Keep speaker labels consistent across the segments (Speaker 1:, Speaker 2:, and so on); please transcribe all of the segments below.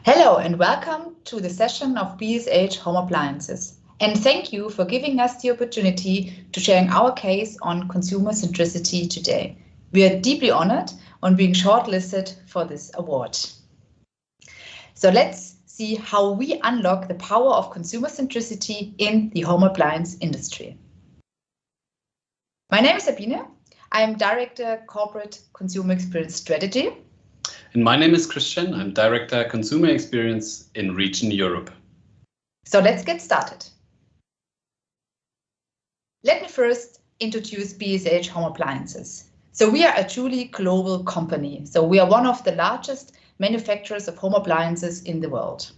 Speaker 1: Hello and welcome to the session of BSH Home Appliances. And thank you for giving us the opportunity to sharing our case on consumer centricity today. We are deeply honored on being shortlisted for this award. So let's see how we unlock the power of consumer centricity in the home appliance industry. My name is Sabine. I am Director Corporate Consumer Experience Strategy.
Speaker 2: And my name is Christian. I'm Director Consumer Experience in Region Europe.
Speaker 1: So let's get started. Let me first introduce BSH Home Appliances. So we are a truly global company. So we are one of the largest manufacturers of home appliances in the world.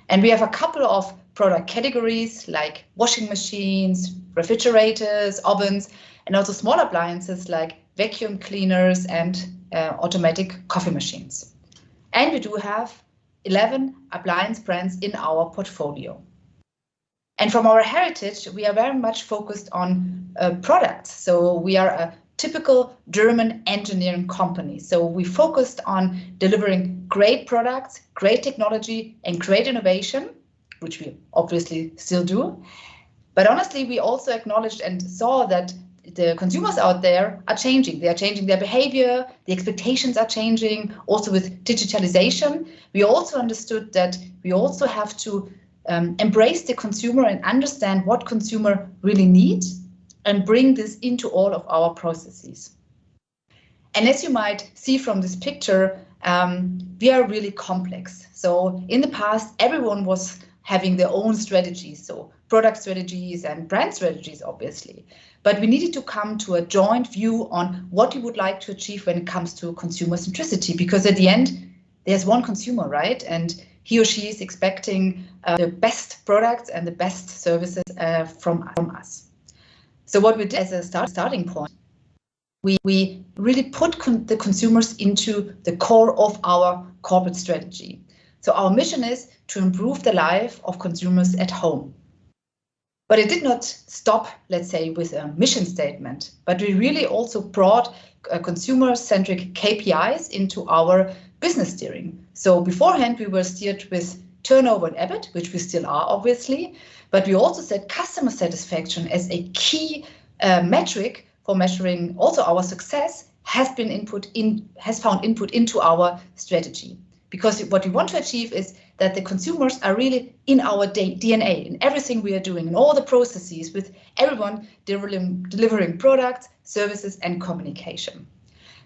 Speaker 1: And we have a couple of product categories like washing machines, refrigerators, ovens, and also small appliances like vacuum cleaners and automatic coffee machines. And we do have 11 appliance brands in our portfolio. And from our heritage, we are very much focused on products. So we are a typical German engineering company. So we focused on delivering great products, great technology, and great innovation, which we obviously still do. But honestly, we also acknowledged and saw that the consumers out there are changing. They are changing their behavior. The expectations are changing. Also with digitalization, we also understood that we also have to embrace the consumer and understand what consumer really needs and bring this into all of our processes. And as you might see from this picture, we are really complex. So in the past, everyone was having their own strategies, so product strategies and brand strategies, obviously. But we needed to come to a joint view on what we would like to achieve when it comes to consumer centricity, because at the end, there's one consumer, right? And he or she is expecting the best products and the best services from us. So what we did as a starting point, we really put the consumers into the core of our corporate strategy. So our mission is to improve the life of consumers at home. But it did not stop, let's say, with a mission statement, but we really also brought consumer-centric KPIs into our business steering. So beforehand, we were steered with turnover and EBIT, which we still are, obviously, but we also set customer satisfaction as a key metric for measuring also our success has found input into our strategy. Because what we want to achieve is that the consumers are really in our DNA, in everything we are doing, in all the processes, with everyone delivering products, services, and communication.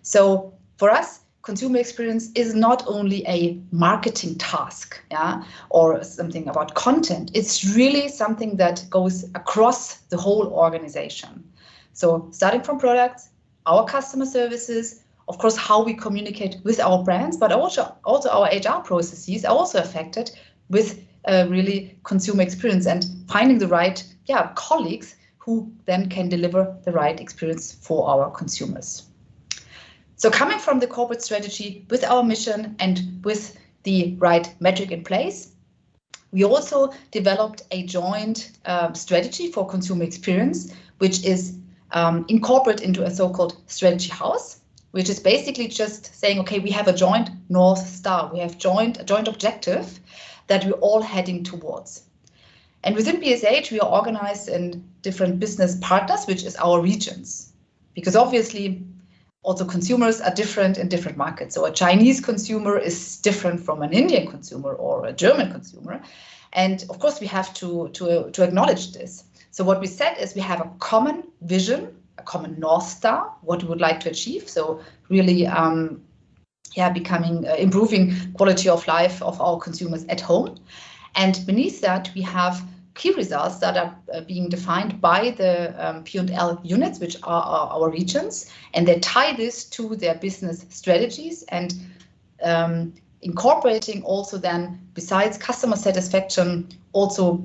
Speaker 1: So for us, consumer experience is not only a marketing task, or something about content. It's really something that goes across the whole organization. So starting from products, our customer services, of course, how we communicate with our brands, but also our HR processes are also affected with really consumer experience and finding the right colleagues who then can deliver the right experience for our consumers. So coming from the corporate strategy with our mission and with the right metric in place, we also developed a joint strategy for consumer experience, which is incorporated into a so-called strategy house, which is basically just saying, okay, we have a joint North Star. We have a joint objective that we're all heading towards. And within BSH, we are organized in different business partners, which is our regions. Because obviously, also consumers are different in different markets. So a Chinese consumer is different from an Indian consumer or a German consumer. And of course, we have to acknowledge this. So what we said is we have a common vision, a common North Star, what we would like to achieve. So really, improving quality of life of our consumers at home. And beneath that, we have key results that are being defined by the P&L units, which are our regions. And they tie this to their business strategies and incorporating also then, besides customer satisfaction, also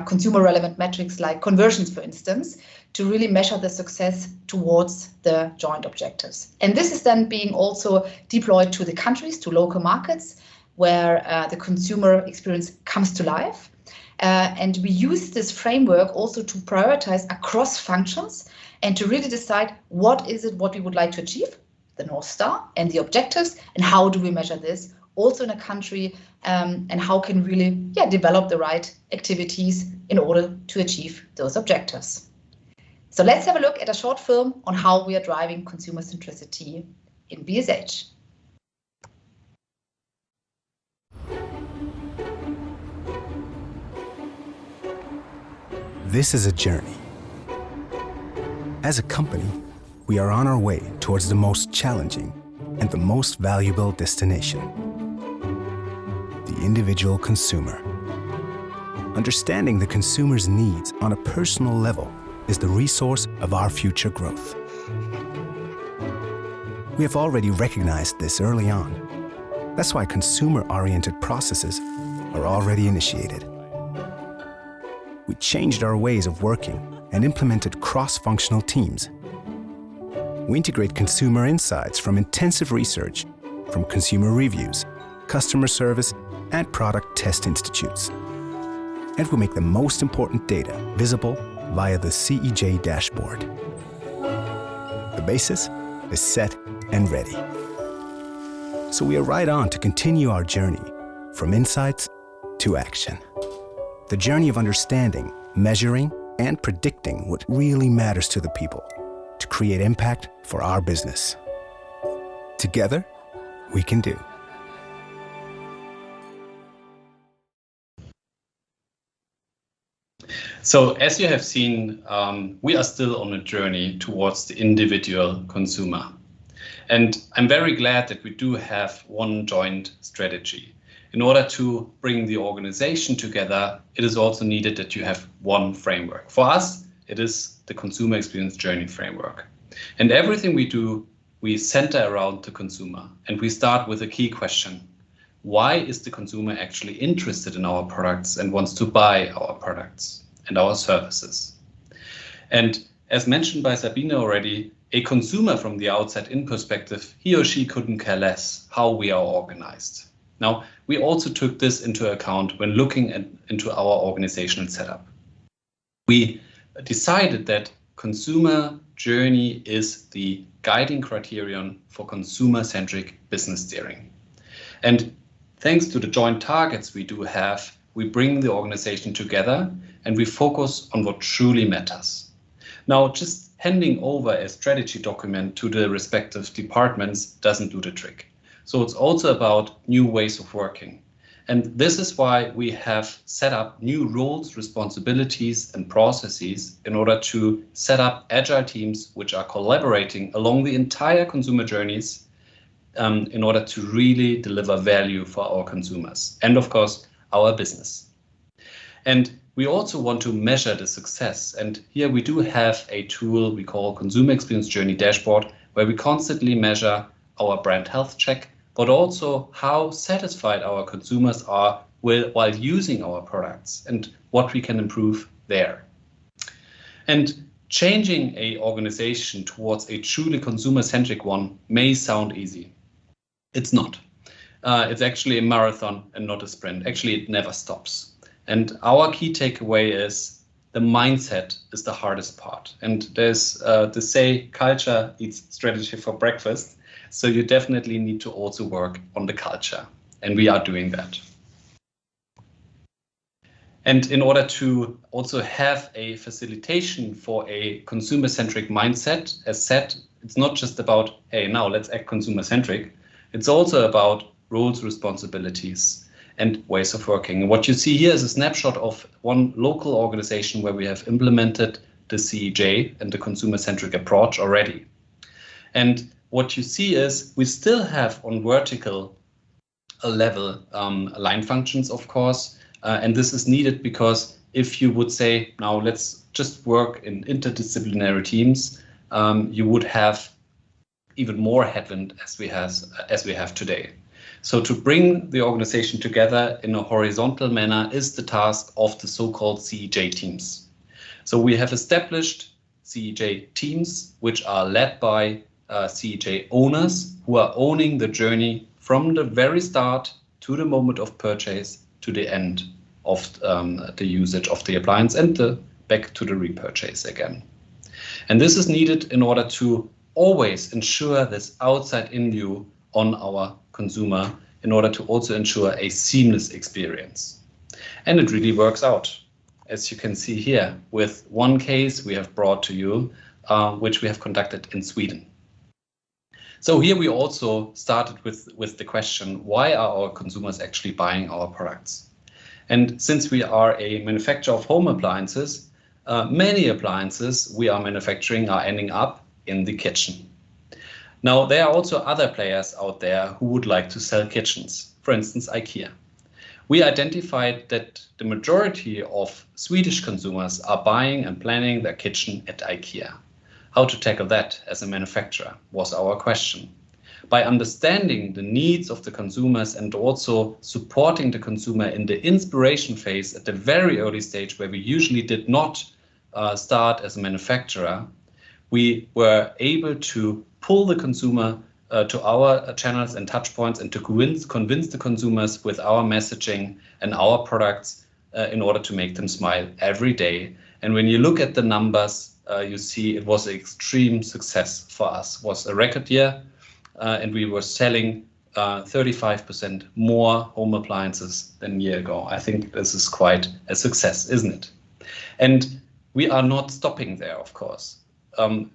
Speaker 1: consumer relevant metrics like conversions, for instance, to really measure the success towards the joint objectives. And this is then being also deployed to the countries, to local markets, where the consumer experience comes to life. And we use this framework also to prioritize across functions and to really decide what we would like to achieve. the North Star and the objectives, and how do we measure this also in a country, and how can we really develop the right activities in order to achieve those objectives. So let's have a look at a short film on how we are driving consumer centricity in BSH.
Speaker 3: This is a journey. As a company, we are on our way towards the most challenging and the most valuable destination, the individual consumer. Understanding the consumer's needs on a personal level is the resource of our future growth. We have already recognized this early on. That's why consumer-oriented processes are already initiated. We changed our ways of working and implemented cross-functional teams. We integrate consumer insights from intensive research, from consumer reviews, customer service, and product test institutes. And we make the most important data visible via the CEJ dashboard. The basis is set and ready. So we are right on to continue our journey from insights to action. The journey of understanding, measuring, and predicting what really matters to the people to create impact for our business. Together, we can do.
Speaker 2: So as you have seen, we are still on a journey towards the individual consumer. And I'm very glad that we do have one joint strategy. In order to bring the organization together, it is also needed that you have one framework. For us, it is the consumer experience journey framework. And everything we do, we center around the consumer. And we start with a key question. Why is the consumer actually interested in our products and wants to buy our products and our services? And as mentioned by Sabine already, a consumer from the outside in perspective, he or she couldn't care less how we are organized. Now, we also took this into account when looking into our organizational setup. We decided that consumer journey is the guiding criterion for consumer-centric business steering. And thanks to the joint targets we do have, we bring the organization together and we focus on what truly matters. Now, just handing over a strategy document to the respective departments doesn't do the trick. So it's also about new ways of working. And this is why we have set up new roles, responsibilities, and processes in order to set up agile teams which are collaborating along the entire consumer journeys in order to really deliver value for our consumers and, of course, our business. And we also want to measure the success. And here we do have a tool we call Consumer Experience Journey Dashboard, where we constantly measure our brand health check, but also how satisfied our consumers are while using our products and what we can improve there. And changing an organization towards a truly consumer-centric one may sound easy. It's not. It's actually a marathon and not a sprint. Actually, it never stops. And our key takeaway is the mindset is the hardest part. And there's the say culture eats strategy for breakfast. So you definitely need to also work on the culture. And we are doing that. And in order to also have a facilitation for a consumer-centric mindset, as said, it's not just about, hey, now let's act consumer-centric. It's also about roles, responsibilities, and ways of working. And what you see here is a snapshot of one local organization where we have implemented the CEJ and the consumer-centric approach already. And what you see is we still have on vertical level line functions, of course, and this is needed because if you would say, now let's just work in interdisciplinary teams, you would have even more headwind as we have today. So to bring the organization together in a horizontal manner is the task of the so-called CEJ teams. So we have established CEJ teams, which are led by CEJ owners who are owning the journey from the very start to the moment of purchase to the end of the usage of the appliance and back to the repurchase again. And this is needed in order to always ensure this outside-in view on our consumer in order to also ensure a seamless experience. And it really works out, as you can see here, with one case we have brought to you, which we have conducted in Sweden. So here we also started with the question, why are our consumers actually buying our products? And since we are a manufacturer of home appliances, many appliances we are manufacturing are ending up in the kitchen. Now, there are also other players out there who would like to sell kitchens, for instance, IKEA. We identified that the majority of Swedish consumers are buying and planning their kitchen at IKEA. How to tackle that as a manufacturer was our question. By understanding the needs of the consumers and also supporting the consumer in the inspiration phase at the very early stage where we usually did not start as a manufacturer, we were able to pull the consumer to our channels and touch points and to convince the consumers with our messaging and our products in order to make them smile every day. And when you look at the numbers, you see it was an extreme success for us. It was a record year, and we were selling 35% more home appliances than a year ago. I think this is quite a success, isn't it? And we are not stopping there, of course.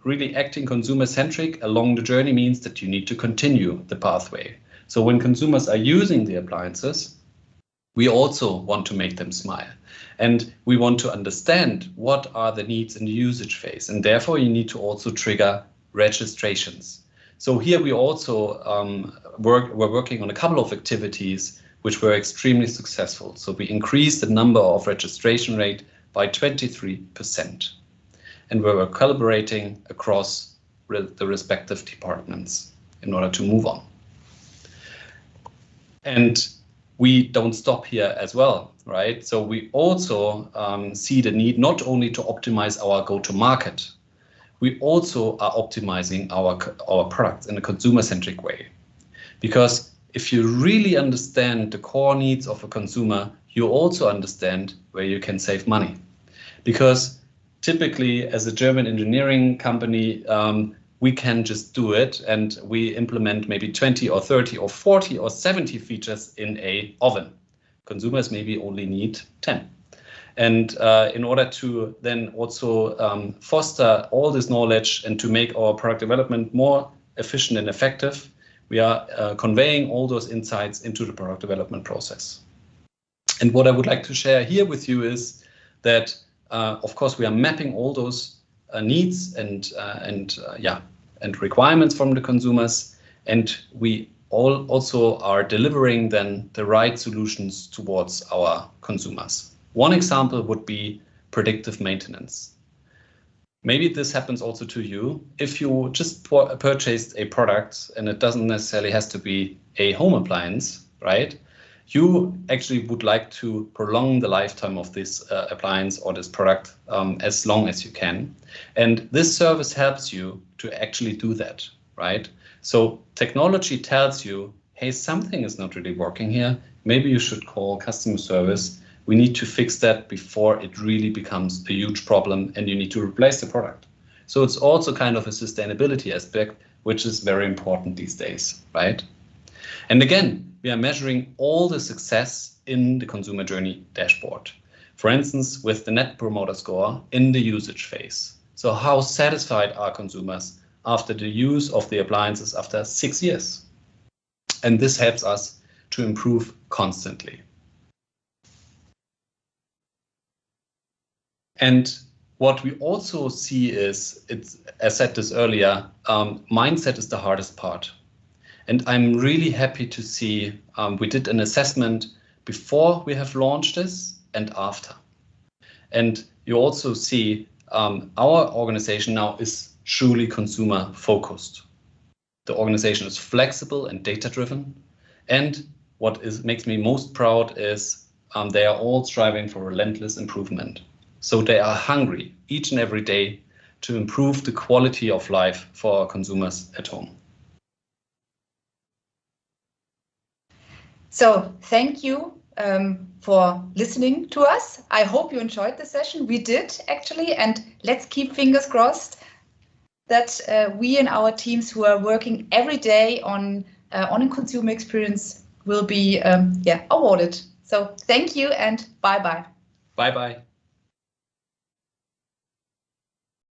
Speaker 2: Really acting consumer-centric along the journey means that you need to continue the pathway. So when consumers are using the appliances, we also want to make them smile. And we want to understand what are the needs in the usage phase. And therefore, you need to also trigger registrations. So here we also were working on a couple of activities which were extremely successful. So we increased the number of registration rate by 23%. And we were collaborating across the respective departments in order to move on. And we don't stop here as well, right? So we also see the need not only to optimize our go-to-market, we also are optimizing our products in a consumer-centric way. Because if you really understand the core needs of a consumer, you also understand where you can save money. Because typically, as a German engineering company, we can just do it and we implement maybe 20 or 30 or 40 or 70 features in an oven. Consumers maybe only need 10. And in order to then also foster all this knowledge and to make our product development more efficient and effective, we are conveying all those insights into the product development process. And what I would like to share here with you is that, of course, we are mapping all those needs and requirements from the consumers, and we also are delivering then the right solutions towards our consumers. One example would be predictive maintenance. Maybe this happens also to you. If you just purchased a product, and it doesn't necessarily has to be a home appliance, right? You actually would like to prolong the lifetime of this appliance or this product as long as you can. And this service helps you to actually do that, right? So technology tells you, hey, something is not really working here. Maybe you should call customer service. We need to fix that before it really becomes a huge problem and you need to replace the product. So it's also kind of a sustainability aspect, which is very important these days, right? And again, we are measuring all the success in the consumer journey dashboard. For instance, with the Net Promoter Score in the usage phase. So how satisfied are consumers after the use of the appliances after 6 years? And this helps us to improve constantly. And what we also see is, as I said this earlier, mindset is the hardest part. And I'm really happy to see we did an assessment before we have launched this and after. And you also see our organization now is truly consumer focused. The organization is flexible and data driven. And what makes me most proud is they are all striving for relentless improvement. So they are hungry each and every day to improve the quality of life for our consumers at home.
Speaker 1: So thank you for listening to us. I hope you enjoyed the session. We did actually, and let's keep fingers crossed that we and our teams who are working every day on a consumer experience will be awarded. So thank you and bye-bye.
Speaker 2: Bye-bye.